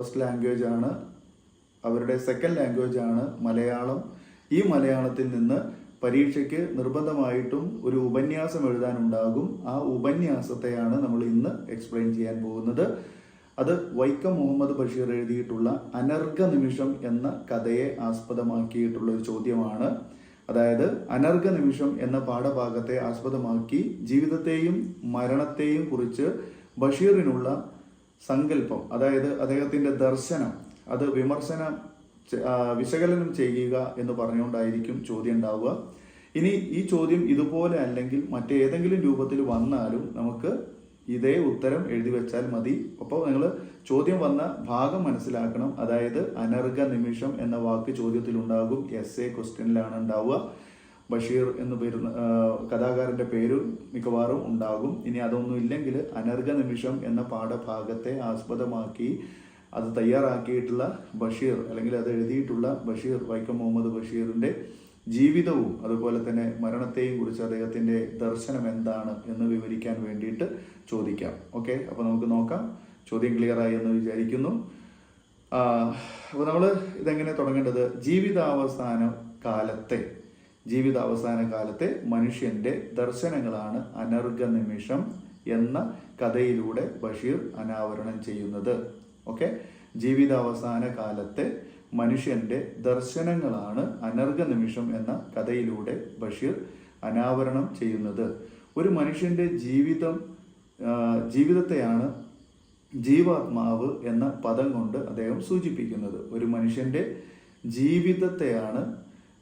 First language ആണ്, അവരുടെ second language ആണ് മലയാളം. ഈ മലയാളത്തിൽ നിന്ന് പരീക്ഷയ്ക്ക് നിർബന്ധമായിട്ടും ഒരു ഉപന്യാസം എഴുതാനുണ്ടാകും. ആ ഉപന്യാസത്തെയാണ് നമ്മൾ ഇന്ന് എക്സ്പ്ലെയിൻ ചെയ്യാൻ പോകുന്നത്. അത് വൈക്കം മുഹമ്മദ് ബഷീർ എഴുതിയിട്ടുള്ള അനർഘ നിമിഷം എന്ന കഥയെ ആസ്പദമാക്കിയിട്ടുള്ള ഒരു ചോദ്യമാണ്. അതായത് അനർഘ നിമിഷം എന്ന പാഠഭാഗത്തെ ആസ്പദമാക്കി ജീവിതത്തെയും മരണത്തെയും കുറിച്ച് ബഷീറിനുള്ള സങ്കല്പം, അതായത് അദ്ദേഹത്തിൻ്റെ ദർശനം, അത് വിശകലനം ചെയ്യുക എന്ന് പറഞ്ഞുകൊണ്ടായിരിക്കും ചോദ്യം ഉണ്ടാവുക. ഇനി ഈ ചോദ്യം ഇതുപോലെ അല്ലെങ്കിൽ മറ്റേതെങ്കിലും രൂപത്തിൽ വന്നാലും നമുക്ക് ഇതേ ഉത്തരം എഴുതി വെച്ചാൽ മതി. അപ്പോൾ നിങ്ങൾ ചോദ്യം വന്ന ഭാഗം മനസ്സിലാക്കണം. അതായത് അനർഘ നിമിഷം എന്ന വാക്ക് ചോദ്യത്തിലുണ്ടാകും, എസ്എ ക്വസ്റ്റ്യനിലാണ് ഉണ്ടാവുക. ബഷീർ എന്ന് പേരുന്ന കഥാകാരൻ്റെ പേര് മിക്കവാറും ഉണ്ടാകും. ഇനി അതൊന്നും ഇല്ലെങ്കിൽ അനർഘ നിമിഷം എന്ന പാഠഭാഗത്തെ ആസ്പദമാക്കി അത് തയ്യാറാക്കിയിട്ടുള്ള ബഷീർ അല്ലെങ്കിൽ അത് എഴുതിയിട്ടുള്ള ബഷീർ, വൈക്കം മുഹമ്മദ് ബഷീറിൻ്റെ ജീവിതവും അതുപോലെ തന്നെ മരണത്തെയും കുറിച്ച് അദ്ദേഹത്തിൻ്റെ ദർശനം എന്താണ് എന്ന് വിവരിക്കാൻ വേണ്ടിയിട്ട് ചോദിക്കാം. ഓക്കെ, അപ്പോൾ നമുക്ക് നോക്കാം. ചോദ്യം ക്ലിയറായി എന്ന് വിചാരിക്കുന്നു. അപ്പോൾ നമ്മൾ ഇതെങ്ങനെ തുടങ്ങേണ്ടത്? ജീവിതാവസാന കാലത്തെ മനുഷ്യൻ്റെ ദർശനങ്ങളാണ് അനർഘ നിമിഷം എന്ന കഥയിലൂടെ ബഷീർ അനാവരണം ചെയ്യുന്നത്. ഓക്കെ, ജീവിതാവസാന കാലത്തെ മനുഷ്യൻ്റെ ദർശനങ്ങളാണ് അനർഘ നിമിഷം എന്ന കഥയിലൂടെ ബഷീർ അനാവരണം ചെയ്യുന്നത്. ഒരു മനുഷ്യൻ്റെ ജീവിതത്തെയാണ് ജീവാത്മാവ് എന്ന പദം കൊണ്ട് അദ്ദേഹം സൂചിപ്പിക്കുന്നത്. ഒരു മനുഷ്യൻ്റെ ജീവിതത്തെയാണ്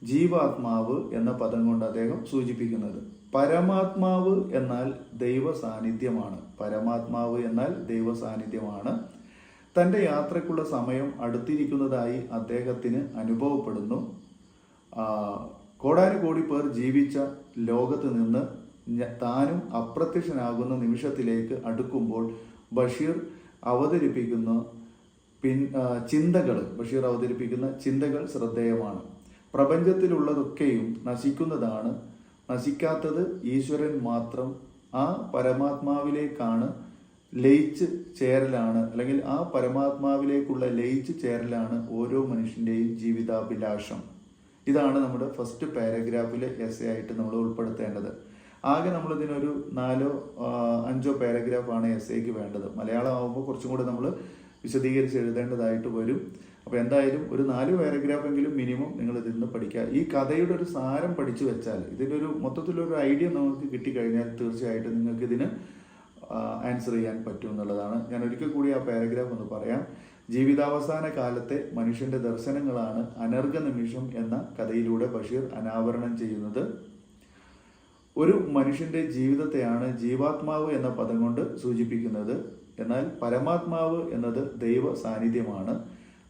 ജീവാത്മാവ് എന്ന പദം കൊണ്ട് അദ്ദേഹം സൂചിപ്പിക്കുന്നത്. പരമാത്മാവ് എന്നാൽ ദൈവ സാന്നിധ്യമാണ്. തൻ്റെ യാത്രയ്ക്കുള്ള സമയം അടുത്തിരിക്കുന്നതായി അദ്ദേഹത്തിന് അനുഭവപ്പെടുന്നു. കോടാനുകോടി പേർ ജീവിച്ച ലോകത്ത് നിന്ന് താനും അപ്രത്യക്ഷനാകുന്ന നിമിഷത്തിലേക്ക് അടുക്കുമ്പോൾ ബഷീർ അവതരിപ്പിക്കുന്ന ചിന്തകൾ ശ്രദ്ധേയമാണ്. പ്രപഞ്ചത്തിലുള്ളതൊക്കെയും നശിക്കുന്നതാണ്, നശിക്കാത്തത് ഈശ്വരൻ മാത്രം. ആ പരമാത്മാവിലേക്കാണ് ലയിച്ച് ചേരലാണ്, അല്ലെങ്കിൽ ആ പരമാത്മാവിലേക്കുള്ള ലയിച്ച് ചേരലാണ് ഓരോ മനുഷ്യൻ്റെയും ജീവിതാഭിലാഷം. ഇതാണ് നമ്മുടെ ഫസ്റ്റ് പാരഗ്രാഫിലെ എസ്സേ ആയിട്ട് നമ്മൾ ഉൾപ്പെടുത്തേണ്ടത്. ആകെ നമ്മളിതിനൊരു 4-5 പാരഗ്രാഫാണ് എസ്സേക്ക് വേണ്ടത്. മലയാളം ആകുമ്പോൾ കുറച്ചും കൂടെ നമ്മൾ വിശദീകരിച്ച് എഴുതേണ്ടതായിട്ട് വരും. അപ്പോൾ എന്തായാലും ഒരു 4 പാരഗ്രാഫെങ്കിലും മിനിമം നിങ്ങൾ ഇതിൽ നിന്ന് പഠിക്കുക. ഈ കഥയുടെ ഒരു സാരം പഠിച്ചു വെച്ചാൽ, ഇതിനൊരു മൊത്തത്തിലൊരു ഐഡിയ നമുക്ക് കിട്ടിക്കഴിഞ്ഞാൽ തീർച്ചയായിട്ടും നിങ്ങൾക്ക് ഇതിന് ആൻസർ ചെയ്യാൻ പറ്റും എന്നുള്ളതാണ്. ഞാൻ ഒരിക്കൽ കൂടി ആ പാരഗ്രാഫ് ഒന്ന് പറയാം. ജീവിതാവസാന കാലത്തെ മനുഷ്യൻ്റെ ദർശനങ്ങളാണ് അനർഘ നിമിഷം എന്ന കഥയിലൂടെ ബഷീർ അനാവരണം ചെയ്യുന്നത്. ഒരു മനുഷ്യൻ്റെ ജീവിതത്തെയാണ് ജീവാത്മാവ് എന്ന പദം കൊണ്ട് സൂചിപ്പിക്കുന്നത്. എന്നാൽ പരമാത്മാവ് എന്നത് ദൈവ സാന്നിധ്യമാണ്.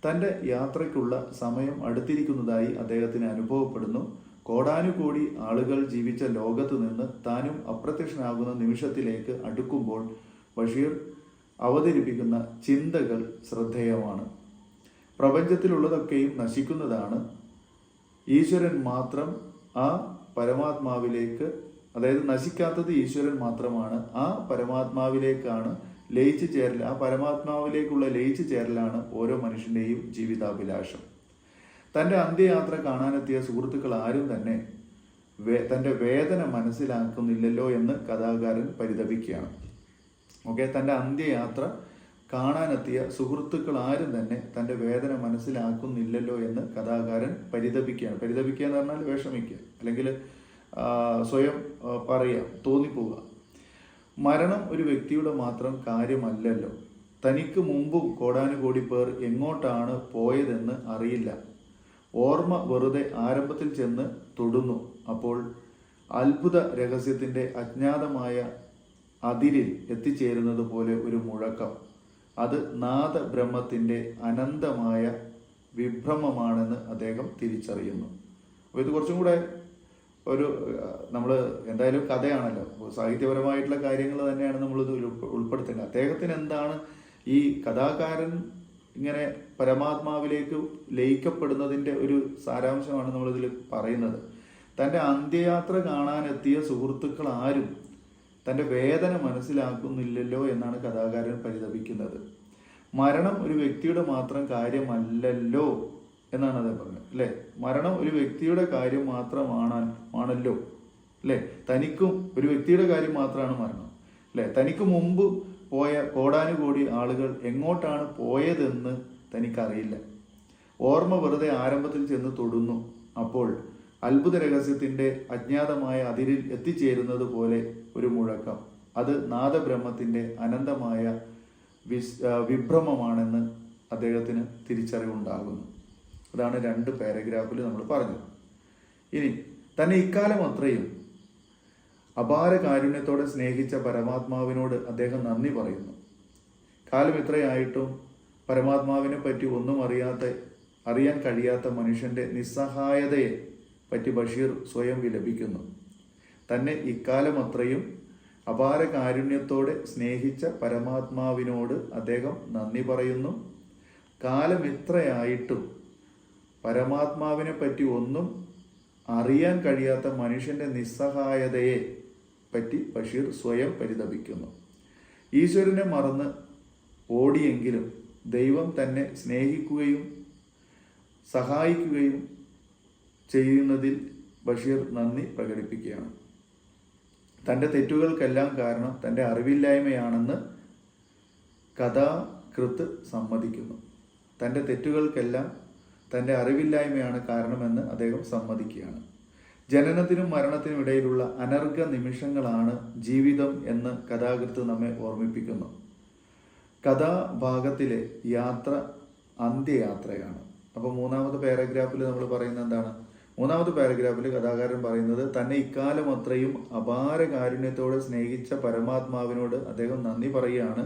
തൻ്റെ യാത്രയ്ക്കുള്ള സമയം അടുത്തിരിക്കുന്നതായി അദ്ദേഹത്തിന് അനുഭവപ്പെടുന്നു. കോടാനുകോടി ആളുകൾ ജീവിച്ച ലോകത്ത് നിന്ന് താനും അപ്രത്യക്ഷനാകുന്ന നിമിഷത്തിലേക്ക് അടുക്കുമ്പോൾ ബഷീർ അവതരിപ്പിക്കുന്ന ചിന്തകൾ ശ്രദ്ധേയമാണ്. പ്രപഞ്ചത്തിലുള്ളതൊക്കെയും നശിക്കുന്നതാണ്, ഈശ്വരൻ മാത്രം ആ പരമാത്മാവിലേക്ക്, അതായത് നശിക്കാത്തത് ഈശ്വരൻ മാത്രമാണ്. ആ പരമാത്മാവിലേക്കാണ് ലയിച്ചു ചേരൽ, ആ പരമാത്മാവിലേക്കുള്ള ലയിച്ചു ചേരലാണ് ഓരോ മനുഷ്യൻ്റെയും ജീവിതാഭിലാഷം. തൻ്റെ അന്ത്യയാത്ര കാണാനെത്തിയ സുഹൃത്തുക്കൾ ആരും തന്നെ തൻ്റെ വേദന മനസ്സിലാക്കുന്നില്ലല്ലോ എന്ന് കഥാകാരൻ പരിതപിക്കുകയാണ്. ഓക്കെ, തൻ്റെ അന്ത്യയാത്ര കാണാനെത്തിയ സുഹൃത്തുക്കൾ ആരും തന്നെ തൻ്റെ വേദന മനസ്സിലാക്കുന്നില്ലല്ലോ എന്ന് കഥാകാരൻ പരിതപിക്കുകയാണ്. പരിതപിക്കുക എന്ന് പറഞ്ഞാൽ വിഷമിക്കുക, അല്ലെങ്കിൽ സ്വയം പറയുക, തോന്നിപ്പോവുക. മരണം ഒരു വ്യക്തിയുടെ മാത്രം കാര്യമല്ലല്ലോ. തനിക്ക് മുമ്പും കോടാനുകോടി പേർ എങ്ങോട്ടാണ് പോയതെന്ന് അറിയില്ല. ഓർമ്മ വെറുതെ ആരംഭത്തിൽ ചെന്ന് തൊടുന്നു. അപ്പോൾ അത്ഭുത രഹസ്യത്തിൻ്റെ അജ്ഞാതമായ അതിരിൽ എത്തിച്ചേരുന്നത് പോലെ ഒരു മുഴക്കം. അത് നാദബ്രഹ്മത്തിൻ്റെ അനന്തമായ വിഭ്രമമാണെന്ന് അദ്ദേഹം തിരിച്ചറിയുന്നു. അപ്പോൾ ഇത് കുറച്ചും കൂടെ നമ്മൾ എന്തായാലും കഥയാണല്ലോ, സാഹിത്യപരമായിട്ടുള്ള കാര്യങ്ങൾ തന്നെയാണ് നമ്മളിത് ഉൾപ്പെടുത്തേണ്ടത്. അദ്ദേഹത്തിന് എന്താണ് ഈ കഥാകാരൻ ഇങ്ങനെ പരമാത്മാവിലേക്ക് ലയിക്കപ്പെടുന്നതിൻ്റെ ഒരു സാരാംശമാണ് നമ്മളിതിൽ പറയുന്നത്. തൻ്റെ അന്ത്യയാത്ര കാണാനെത്തിയ സുഹൃത്തുക്കൾ ആരും തൻ്റെ വേദന മനസ്സിലാക്കുന്നില്ലല്ലോ എന്നാണ് കഥാകാരൻ പരിതപിക്കുന്നത്. മരണം ഒരു വ്യക്തിയുടെ മാത്രം കാര്യമല്ലല്ലോ എന്നാണ് അദ്ദേഹം പറഞ്ഞത്, അല്ലേ? മരണം ഒരു വ്യക്തിയുടെ കാര്യം ആണല്ലോ, അല്ലേ? തനിക്കും ഒരു വ്യക്തിയുടെ കാര്യം മാത്രമാണ് മരണം, അല്ലേ? തനിക്ക് മുമ്പ് പോയ കോടാനുകോടി ആളുകൾ എങ്ങോട്ടാണ് പോയതെന്ന് തനിക്കറിയില്ല. ഓർമ്മ വെറുതെ ആരംഭത്തിൽ ചെന്ന് തൊടുന്നു. അപ്പോൾ അത്ഭുത രഹസ്യത്തിൻ്റെ അജ്ഞാതമായ അതിരിൽ എത്തിച്ചേരുന്നത് പോലെ ഒരു മുഴക്കം. അത് നാദബ്രഹ്മത്തിൻ്റെ അനന്തമായ വിഭ്രമമാണെന്ന് അദ്ദേഹത്തിന് തിരിച്ചറിവുണ്ടാകുന്നു. അതാണ് 2 പാരഗ്രാഫിൽ നമ്മൾ പറഞ്ഞത്. ഇനി തന്നെ ഇക്കാലം അത്രയും അപാര കാരുണ്യത്തോടെ സ്നേഹിച്ച പരമാത്മാവിനോട് അദ്ദേഹം നന്ദി പറയുന്നു. കാലം ഇത്രയായിട്ടും പരമാത്മാവിനെ പറ്റി ഒന്നും അറിയാൻ കഴിയാത്ത മനുഷ്യന്റെ നിസ്സഹായതയെ പറ്റി ബഷീർ സ്വയം വിലപിക്കുന്നു. തന്നെ ഇക്കാലം അത്രയും അപാര കാരുണ്യത്തോടെ സ്നേഹിച്ച പരമാത്മാവിനോട് അദ്ദേഹം നന്ദി പറയുന്നു. കാലം ഇത്രയായിട്ടും പരമാത്മാവിനെ പറ്റി ഒന്നും അറിയാൻ കഴിയാത്ത മനുഷ്യന്റെ നിസ്സഹായതയെ പറ്റി ബഷീർ സ്വയം പരിതപിക്കുന്നു. ഈശ്വരനെ മറന്ന് ഓടിയെങ്കിലും ദൈവം തന്നെ സ്നേഹിക്കുകയും സഹായിക്കുകയും ചെയ്യുന്നതിൽ ബഷീർ നന്ദി പ്രകടിപ്പിക്കുകയാണ്. തൻ്റെ തെറ്റുകൾക്കെല്ലാം കാരണം തൻ്റെ അറിവില്ലായ്മയാണെന്ന് കഥാകൃത്ത് സമ്മതിക്കുന്നു. തൻ്റെ തെറ്റുകൾക്കെല്ലാം തൻ്റെ അറിവില്ലായ്മയാണ് കാരണമെന്ന് അദ്ദേഹം സമ്മതിക്കുകയാണ്. ജനനത്തിനും മരണത്തിനും ഇടയിലുള്ള അനർഘ നിമിഷങ്ങളാണ് ജീവിതം എന്ന് കഥാകൃത്ത് നമ്മെ ഓർമ്മിപ്പിക്കുന്നു. കഥാഭാഗത്തിലെ യാത്ര അന്ത്യയാത്രയാണ്. അപ്പോൾ 3ാമത്തെ പാരഗ്രാഫിൽ നമ്മൾ പറയുന്നത് എന്താണ്? 3ാമത്തെ പാരഗ്രാഫിൽ കഥാകാരൻ പറയുന്നത് തന്നെ ഇക്കാലം അത്രയും അപാര കാരുണ്യത്തോടെ സ്നേഹിച്ച പരമാത്മാവിനോട് അദ്ദേഹം നന്ദി പറയുകയാണ്.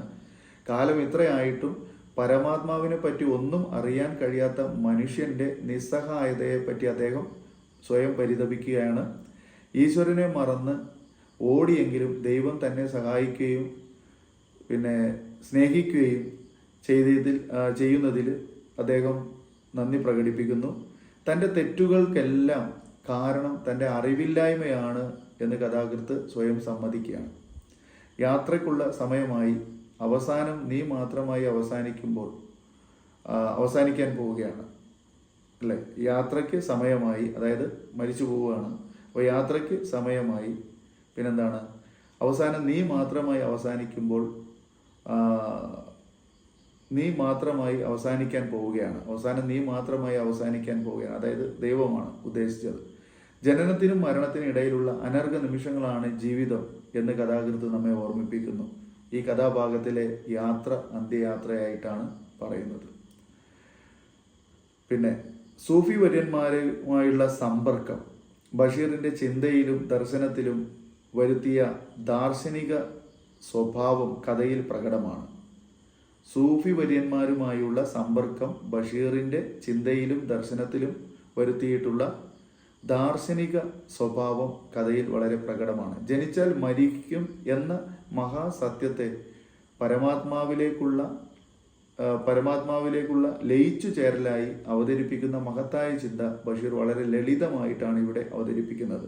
കാലം ഇത്രയായിട്ടും പരമാത്മാവിനെ പറ്റി ഒന്നും അറിയാൻ കഴിയാത്ത മനുഷ്യന്റെ നിസ്സഹായതയെ പറ്റി അദ്ദേഹം സ്വയം പരിതപിക്കുകയാണ്. ഈശ്വരനെ മറന്ന് ഓടിയെങ്കിലും ദൈവം തന്നെ സഹായിക്കുകയും സ്നേഹിക്കുകയും ചെയ്യുന്നതിൽ അദ്ദേഹം നന്ദി പ്രകടിപ്പിക്കുന്നു. തൻ്റെ തെറ്റുകൾക്കെല്ലാം കാരണം തൻ്റെ അറിവില്ലായ്മയാണ് എന്ന് കഥാകൃത്ത് സ്വയം സമ്മതിക്കുകയാണ്. യാത്രയ്ക്കുള്ള സമയമായി, അവസാനം നീ മാത്രമായി അവസാനിക്കാൻ പോവുകയാണ്, അല്ലേ? യാത്രയ്ക്ക് സമയമായി, അതായത് മരിച്ചു പോവുകയാണ്. അപ്പോൾ യാത്രയ്ക്ക് സമയമായി, പിന്നെന്താണ്? അവസാനം നീ മാത്രമായി അവസാനിക്കാൻ പോവുകയാണ്. അവസാനം നീ മാത്രമായി അവസാനിക്കാൻ പോവുകയാണ്, അതായത് ദൈവമാണ് ഉദ്ദേശിച്ചത്. ജനനത്തിനും മരണത്തിനും ഇടയിലുള്ള അനർഘ നിമിഷങ്ങളാണ് ജീവിതം എന്ന് കഥാകൃത്ത് നമ്മെ ഓർമ്മിപ്പിക്കുന്നു. ഈ കഥാഭാഗത്തിലെ യാത്ര അന്ത്യയാത്രയായിട്ടാണ് പറയുന്നത്. പിന്നെ സൂഫി വര്യന്മാരുമായുള്ള സമ്പർക്കം ബഷീറിന്റെ ചിന്തയിലും ദർശനത്തിലും വരുത്തിയ ദാർശനിക സ്വഭാവം കഥയിൽ പ്രകടമാണ്. സൂഫി വര്യന്മാരുമായുള്ള സമ്പർക്കം ബഷീറിന്റെ ചിന്തയിലും ദർശനത്തിലും വരുത്തിയിട്ടുള്ള ദാർശനിക സ്വഭാവം കഥയിൽ വളരെ പ്രകടമാണ്. ജനിച്ചാൽ മരിക്കും എന്ന മഹാസത്യത്തെ പരമാത്മാവിലേക്കുള്ള ലയിച്ചു ചേരലായി അവതരിപ്പിക്കുന്ന മഹത്തായ ചിന്ത ബഷീർ വളരെ ലളിതമായിട്ടാണ് ഇവിടെ അവതരിപ്പിക്കുന്നത്.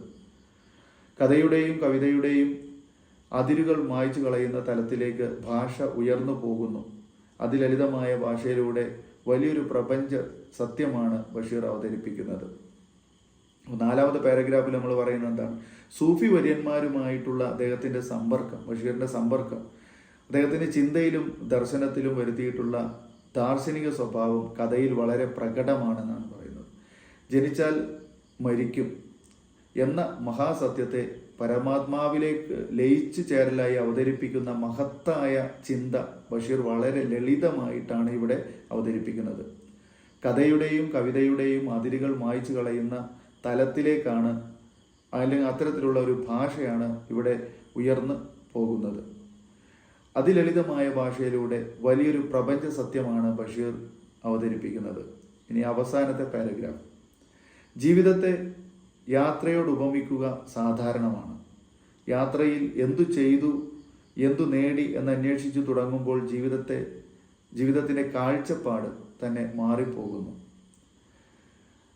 കഥയുടെയും കവിതയുടെയും അതിരുകൾ മായ്ച്ചു കളയുന്ന തലത്തിലേക്ക് ഭാഷ ഉയർന്നു പോകുന്നു. അതിലളിതമായ ഭാഷയിലൂടെ വലിയൊരു പ്രപഞ്ച സത്യമാണ് ബഷീർ അവതരിപ്പിക്കുന്നത്. 4ാമത്തെ പാരഗ്രാഫിൽ നമ്മൾ പറയുന്നത് എന്താണ്? സൂഫി വര്യന്മാരുമായിട്ടുള്ള അദ്ദേഹത്തിന്റെ സമ്പർക്കം, ബഷീറിന്റെ സമ്പർക്കം അദ്ദേഹത്തിന്റെ ചിന്തയിലും ദർശനത്തിലും വരുത്തിയിട്ടുള്ള ദാർശനിക സ്വഭാവം കഥയിൽ വളരെ പ്രകടമാണെന്നാണ് പറയുന്നത്. ജനിച്ചാൽ മരിക്കും എന്ന മഹാസത്യത്തെ പരമാത്മാവിലേക്ക് ലയിച്ചു ചേരലായി അവതരിപ്പിക്കുന്ന മഹത്തായ ചിന്ത ബഷീർ വളരെ ലളിതമായിട്ടാണ് ഇവിടെ അവതരിപ്പിക്കുന്നത്. കഥയുടെയും കവിതയുടെയും അതിരുകൾ മായ്ച്ചു കളയുന്ന തലത്തിലേക്കാണ്, അല്ലെങ്കിൽ അത്തരത്തിലുള്ള ഒരു ഭാഷയാണ് ഇവിടെ ഉയർന്നു പോകുന്നത്. അതിലളിതമായ ഭാഷയിലൂടെ വലിയൊരു പ്രപഞ്ച സത്യമാണ് ബഷീർ അവതരിപ്പിക്കുന്നത്. ഇനി അവസാനത്തെ പാരഗ്രാഫ്. ജീവിതത്തെ യാത്രയോട് ഉപമിക്കുക സാധാരണമാണ്. യാത്രയിൽ എന്തു ചെയ്തു, എന്തു നേടി എന്ന് അന്വേഷിച്ചു തുടങ്ങുമ്പോൾ ജീവിതത്തിൻ്റെ കാഴ്ചപ്പാട് തന്നെ മാറിപ്പോകുന്നു.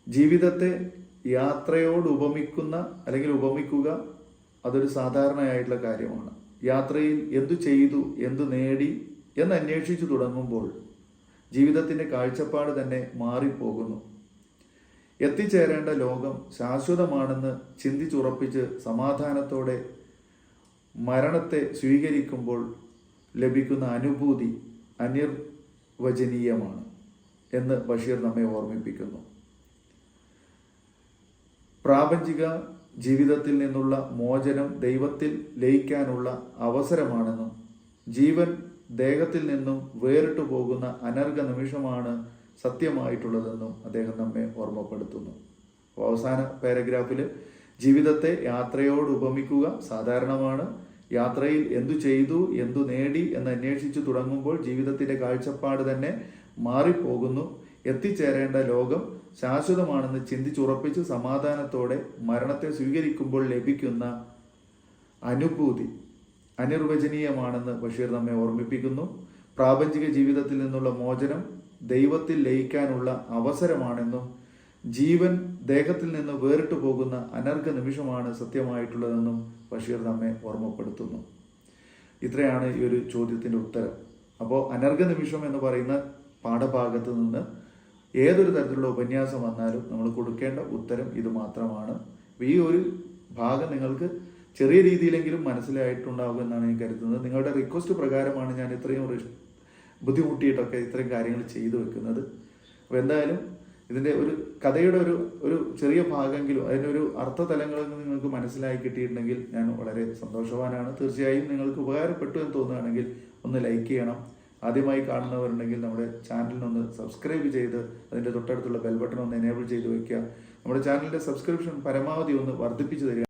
ജീവിതത്തെ യാത്രയോട് ഉപമിക്കുക അതൊരു സാധാരണയായിട്ടുള്ള കാര്യമാണ്. യാത്രയിൽ എന്തു ചെയ്തു, എന്തു നേടി എന്ന് അന്വേഷിച്ചു തുടങ്ങുമ്പോൾ ജീവിതത്തിൻ്റെ കാഴ്ചപ്പാട് തന്നെ മാറിപ്പോകുന്നു. എത്തിച്ചേരേണ്ട ലോകം ശാശ്വതമാണെന്ന് ചിന്തിച്ചുറപ്പിച്ച് സമാധാനത്തോടെ മരണത്തെ സ്വീകരിക്കുമ്പോൾ ലഭിക്കുന്ന അനുഭൂതി അനിർവചനീയമാണ് എന്ന് ബഷീർ നമ്മെ ഓർമ്മിപ്പിക്കുന്നു. പ്രാപഞ്ചിക ജീവിതത്തിൽ നിന്നുള്ള മോചനം ദൈവത്തിൽ ലയിക്കാനുള്ള അവസരമാണെന്നും ജീവൻ ദേഹത്തിൽ നിന്നും വേറിട്ടു പോകുന്ന അനർഘ നിമിഷമാണ് സത്യമായിട്ടുള്ളതെന്നും അദ്ദേഹം നമ്മെ ഓർമ്മപ്പെടുത്തുന്നു. അവസാന പാരഗ്രാഫിൽ ജീവിതത്തെ യാത്രയോട് ഉപമിക്കുക സാധാരണമാണ്. യാത്രയിൽ എന്തു ചെയ്തു, എന്തു നേടി എന്ന് അന്വേഷിച്ചു തുടങ്ങുമ്പോൾ ജീവിതത്തിൻ്റെ കാഴ്ചപ്പാട് തന്നെ മാറിപ്പോകുന്നു. എത്തിച്ചേരേണ്ട ലോകം ശാശ്വതമാണെന്ന് ചിന്തിച്ചുറപ്പിച്ച് സമാധാനത്തോടെ മരണത്തെ സ്വീകരിക്കുമ്പോൾ ലഭിക്കുന്ന അനുഭൂതി അനിർവചനീയമാണെന്ന് ബഷീർ നമ്മെ ഓർമ്മിപ്പിക്കുന്നു. പ്രാപഞ്ചിക ജീവിതത്തിൽ നിന്നുള്ള മോചനം ദൈവത്തിൽ ലയിക്കാനുള്ള അവസരമാണെന്നും ജീവൻ ദേഹത്തിൽ നിന്ന് വേറിട്ടു പോകുന്ന അനർഘ നിമിഷമാണ് സത്യമായിട്ടുള്ളതെന്നും ബഷീർ നമ്മെ ഓർമ്മപ്പെടുത്തുന്നു. ഇത്രയാണ് ഈ ഒരു ചോദ്യത്തിൻ്റെ ഉത്തരം. അപ്പോൾ അനർഘ നിമിഷം എന്ന് പറയുന്ന പാഠഭാഗത്ത് നിന്ന് ഏതൊരു തരത്തിലുള്ള ഉപന്യാസം വന്നാലും നമ്മൾ കൊടുക്കേണ്ട ഉത്തരം ഇത് മാത്രമാണ്. ഈ ഒരു ഭാഗം നിങ്ങൾക്ക് ചെറിയ രീതിയിലെങ്കിലും മനസ്സിലായിട്ടുണ്ടാകും എന്നാണ് ഞാൻ കരുതുന്നത്. നിങ്ങളുടെ റിക്വസ്റ്റ് പ്രകാരമാണ് ഞാൻ ഇത്രയും ബുദ്ധിമുട്ടിയിട്ടൊക്കെ ഇത്രയും കാര്യങ്ങൾ ചെയ്തു വെക്കുന്നത്. അപ്പോൾ എന്തായാലും ഇതിൻ്റെ ഒരു കഥയുടെ ഒരു ചെറിയ ഭാഗമെങ്കിലും അതിൻ്റെ ഒരു അർത്ഥതലങ്ങളിൽ നിന്ന് നിങ്ങൾക്ക് മനസ്സിലാക്കി കിട്ടിയിട്ടുണ്ടെങ്കിൽ ഞാൻ വളരെ സന്തോഷവാനാണ്. തീർച്ചയായും നിങ്ങൾക്ക് ഉപകാരപ്പെട്ടു എന്ന് തോന്നുകയാണെങ്കിൽ ഒന്ന് ലൈക്ക് ചെയ്യണം. ആദ്യമായി കാണുന്നവരുണ്ടെങ്കിൽ നമ്മുടെ ചാനലിനൊന്ന് സബ്സ്ക്രൈബ് ചെയ്ത് അതിൻ്റെ തൊട്ടടുത്തുള്ള ബെൽ ബട്ടൺ ഒന്ന് എനേബിൾ ചെയ്ത് വയ്ക്കുക. നമ്മുടെ ചാനലിൻ്റെ സബ്സ്ക്രിപ്ഷൻ പരമാവധി ഒന്ന് വർദ്ധിപ്പിച്ചു തരിക.